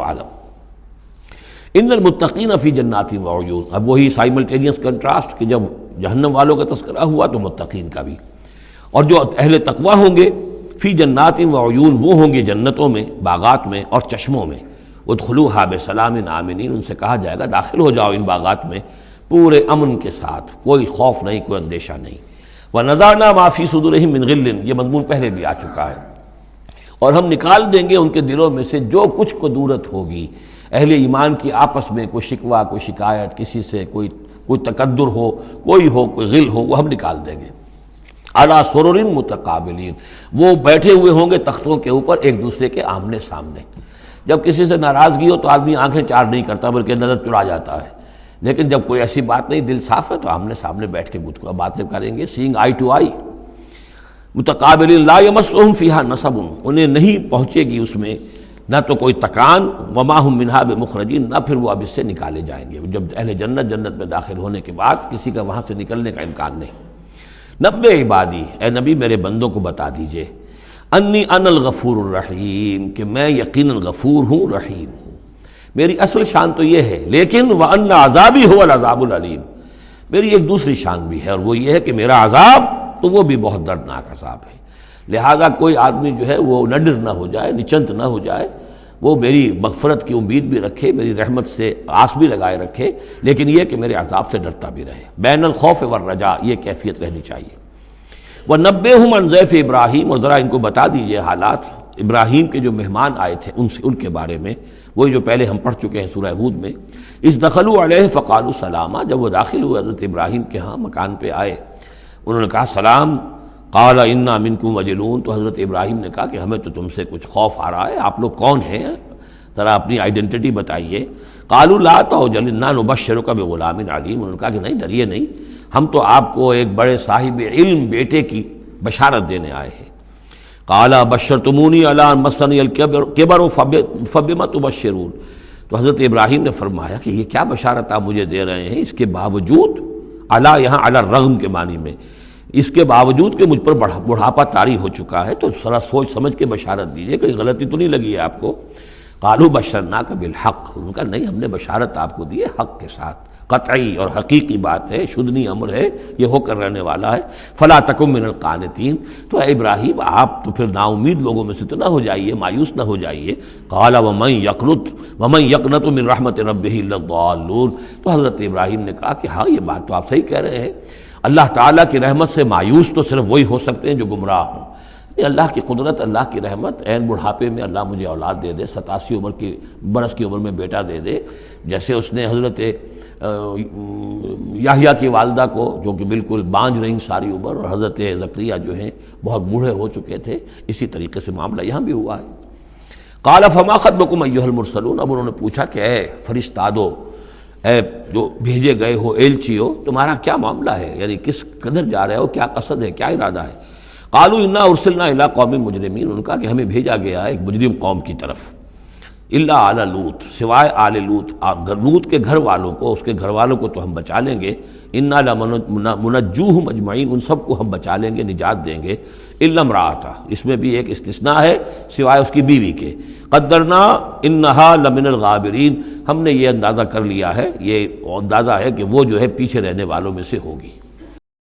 اعلم۔ ان المتقین فی جنات وعیون، اب وہی سائملٹینیس کنٹراسٹ کہ جب جہنم والوں کا تذکرہ ہوا تو متقین کا بھی، اور جو اہل تقوی ہوں گے فی جنات وعیون، وہ ہوں گے جنتوں میں، باغات میں اور چشموں میں، ادخلوها بسلام آمنین، ان سے کہا جائے گا داخل ہو جاؤ ان باغات میں پورے امن کے ساتھ، کوئی خوف نہیں، کوئی اندیشہ نہیں۔ وَنَزَعْنَا مَا فِي صُدُورِهِم مِّن غِلٍّ، یہ مضمون پہلے بھی آ چکا ہے، اور ہم نکال دیں گے ان کے دلوں میں سے جو کچھ قدورت ہوگی، اہل ایمان کی آپس میں کوئی شکوہ، کوئی شکایت، کسی سے کوئی تکدر ہو، کوئی غل ہو، وہ ہم نکال دیں گے۔ عَلَىٰ سُرُرٍ مُتَقَابِلِينَ، وہ بیٹھے ہوئے ہوں گے تختوں کے اوپر ایک دوسرے کے آمنے سامنے۔ جب کسی سے ناراضگی ہو تو آدمی آنکھیں چار نہیں کرتا بلکہ نظر چڑا جاتا ہے، لیکن جب کوئی ایسی بات نہیں، دل صاف ہے، تو آمنے سامنے بیٹھ کے باتیں کریں گے، سینگ آئی ٹو آئی۔ متقابلین لا یمسہم فیہا نصب، انہیں نہیں پہنچے گی اس میں نہ تو کوئی تکان، وما ہم منہا بمخرجین، نہ پھر وہ اب اس سے نکالے جائیں گے۔ جب اہل جنت میں داخل ہونے کے بعد کسی کا وہاں سے نکلنے کا امکان نہیں۔ نبئ عبادی، اے نبی میرے بندوں کو بتا دیجئے، انی انا الغفور الرحیم، کہ میں یقیناً غفور ہوں، رحیم ہوں۔ میری اصل شان تو یہ ہے، لیکن وَأَنَّ عَذَابِي هُوَ الْعَذَابُ الْعَلِيمُ، میری ایک دوسری شان بھی ہے، اور وہ یہ ہے کہ میرا عذاب تو وہ بھی بہت دردناک عذاب ہے۔ لہذا کوئی آدمی جو ہے وہ نڈر نہ ہو جائے، نچنت نہ ہو جائے، وہ میری مغفرت کی امید بھی رکھے، میری رحمت سے آس بھی لگائے رکھے، لیکن یہ کہ میرے عذاب سے ڈرتا بھی رہے۔ بین الخوف والرجاء، یہ کیفیت رہنی چاہیے۔ وَنَبِّئْهُمْ عَنْ ضَيْفِ ابراہیم، اور ذرا ان کو بتا دیجئے حالات ابراہیم کے جو مہمان آئے تھے ان کے بارے میں، وہی جو پہلے ہم پڑھ چکے ہیں سورہ ہود میں۔ اِذْ دَخَلُوا عَلَيْهِ فَقَالُوا سَلَامًا، جب وہ داخل ہوئے حضرت ابراہیم کے ہاں، مکان پہ آئے، انہوں نے کہا سلام۔ قَالَ إِنَّا مِنْكُمْ وَجِلُونَ، تو حضرت ابراہیم نے کہا کہ ہمیں تو تم سے کچھ خوف آ رہا ہے، آپ لوگ کون ہیں، ذرا اپنی آئیڈینٹی بتائیے۔ قَالُوا لَا تَوْجَلْ إِنَّا نُبَشِّرُكَ بِغُلَامٍ عَلِيمٍ، انہوں نے کہا کہ نہیں ڈریے نہیں، ہم تو آپ کو ایک بڑے صاحب علم بیٹے کی بشارت دینے آئے ہیں۔ قَالَ بَشَّرْتُمُونِي عَلَىٰ أَن مَّسَّنِيَ الْكِبَرُ فَبِمَ تُبَشِّرُونَ، تو حضرت ابراہیم نے فرمایا کہ یہ کیا بشارت آپ مجھے دے رہے ہیں، اس کے باوجود، علی یہاں علی الرغم کے معنی میں، اس کے باوجود کہ مجھ پر بڑھاپا طاری ہو چکا ہے، تو ذرا سوچ سمجھ کے بشارت دیجیے، کوئی غلطی تو نہیں لگی ہے آپ کو۔ قَالُوا بَشَّرْنَاكَ بِالْحَقِّ، انہوں نے کہا نہیں، ہم نے بشارت آپ کو دی ہے حق کے ساتھ، قطعی اور حقیقی بات ہے، شدنی امر ہے، یہ ہو کر رہنے والا ہے۔ فَلَا تَكُن مِّنَ الْقَانِتِينَ، تو اے ابراہیم آپ تو پھر نا امید لوگوں میں سے تو نہ ہو جائیے، مایوس نہ ہو جائیے۔ قَالَ وَمَن يَقْنَطُ مِن رَحْمَتِ رَبِّهِ إِلَّا الضَّالُّونَ، تو حضرت ابراہیم نے کہا کہ ہاں یہ بات تو آپ صحیح کہہ رہے ہیں، اللہ تعالیٰ کی رحمت سے مایوس تو صرف وہی ہو سکتے ہیں جو گمراہ ہوں۔ یہ اللہ کی قدرت، اللہ کی رحمت، عین بڑھاپے میں اللہ مجھے اولاد دے دے، 87 برس کی عمر میں بیٹا دے دے، جیسے اس نے حضرت یحییٰ کی والدہ کو، جو کہ بالکل بانجھ رہیں ساری عمر، اور حضرت زکریا جو ہیں بہت بوڑھے ہو چکے تھے، اسی طریقے سے معاملہ یہاں بھی ہوا ہے۔ قال فما خطبکم ایھا المرسلون، اب انہوں نے پوچھا کہ اے فرشتادو، اے جو بھیجے گئے ہو، ایلچی ہو، تمہارا کیا معاملہ ہے، یعنی کس قدر جا رہے ہو، کیا قصد ہے، کیا ارادہ ہے۔ قالوا انا ارسلنا الی قوم مجرمین، انہوں نے کہا کہ ہمیں بھیجا گیا ہے ایک مجرم قوم کی طرف، الا آل لوط، سوائے آل لوط، لوط کے گھر والوں کو، اس کے گھر والوں کو تو ہم بچا لیں گے، انا لمنجوہم اجمعین، ان سب کو ہم بچا لیں گے، نجات دیں گے، الا امرأتہ، اس میں بھی ایک استثناء ہے سوائے اس کی بیوی کے، قدرنا انہا لمن الغابرین، ہم نے یہ اندازہ کر لیا ہے، یہ اندازہ ہے کہ وہ جو ہے پیچھے رہنے والوں میں سے ہوگی۔